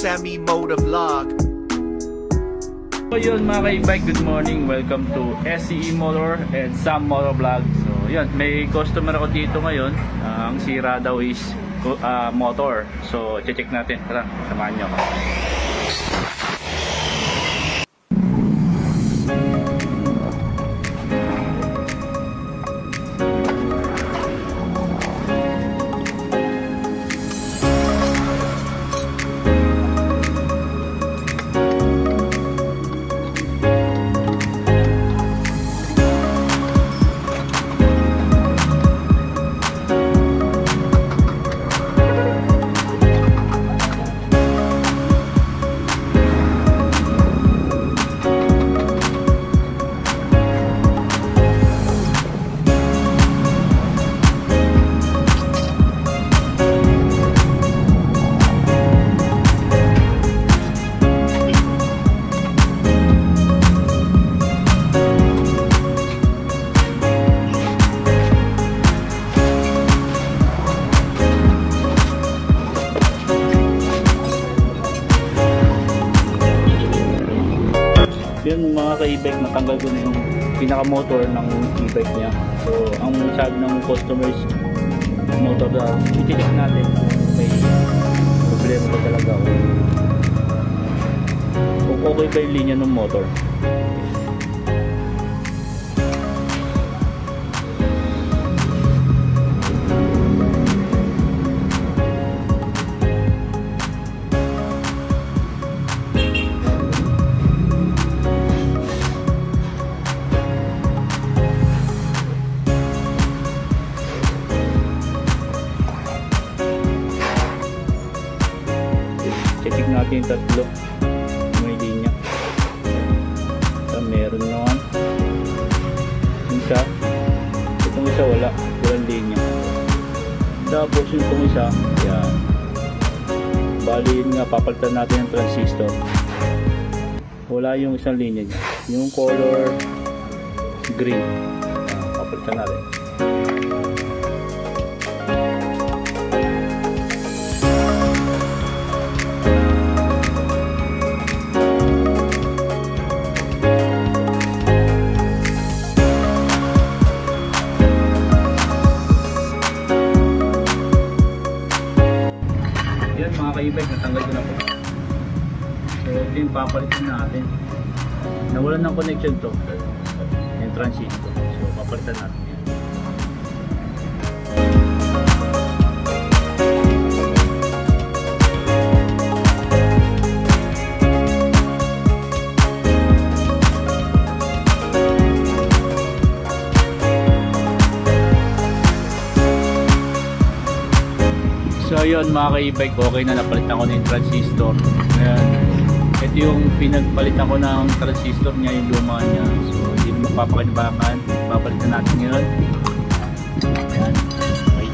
Semi Motovlog. So yun mga ka-e-bike, good morning. Welcome to SCE Motor and Sam Motovlog. So yun, may customer ako dito ngayon. Ang sira daw is motor. So check natin. Tara, samahan nyo ako. Yun mga ka-e-bike, natanggal ko na yung pinaka-motor ng e-bike niya. So ang sabi ng customers motor na i-check natin may problema ba talaga kung okay ba yung linya ng motor. Check natin yung tatlo, may linya. So, meron naman isa, itong isa walang linya. Tapos itong isa, yan, bali yun nga, papalitan natin yung transistor. Wala yung isang linya niya, yung color green, papalitan natin. Mga ka-e-bike, natanggal ko na po. So ito yung papalitan natin. Nawalan ng connection to yung transistor. So papalitan natin yan. So yun mga ka-e-bike, okay na, napalitan ko na yung transistor. Ayan. Ito yung pinagpalitan ko ng transistor niya, yung luma niya. So hindi mo mapapakinabangan. Papalitan natin yun. Ayan. Okay.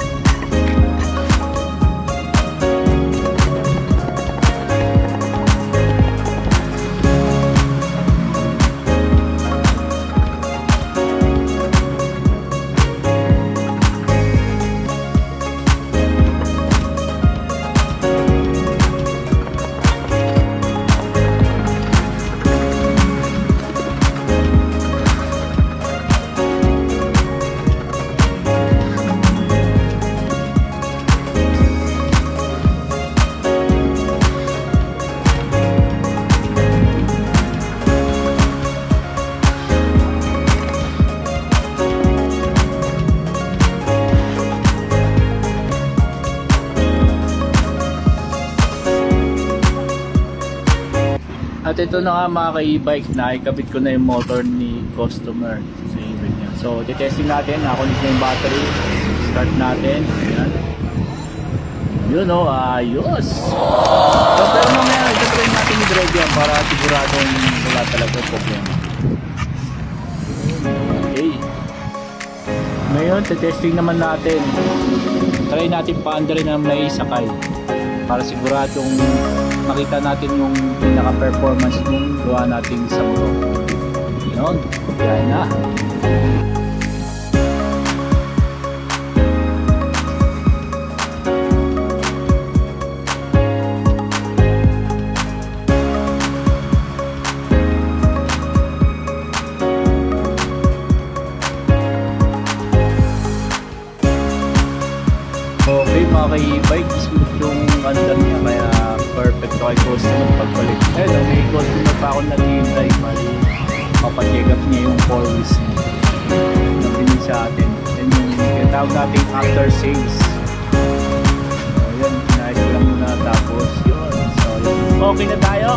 At ito na nga mga ka-e-bike, nakikabit ko na yung motor ni customer sa e-bike niya. So titesting natin, nakakonect na yung battery. Start natin. Ayan. Yun o, ayos! So pero mamaya, i-try natin i-drive yan para siguradong wala talaga problema. Okay. Ngayon, titesting naman natin. Try natin pa-under na may sakay para siguradong makita natin yung pinaka-performance ng gawa natin sa motor. Yun, yan na. okay mga ka-e-bike, smooth yung andar niya, kaya perfect to kay customer pagpalit. Ayun, may customer pa ako naghihintay, papacheck up niya yung 4 wheels niya. Nabinin sa atin. Yan yung tinatawag natin after sales. So yun, kinahit ko lang muna, tapos yun. So yun, okay na tayo.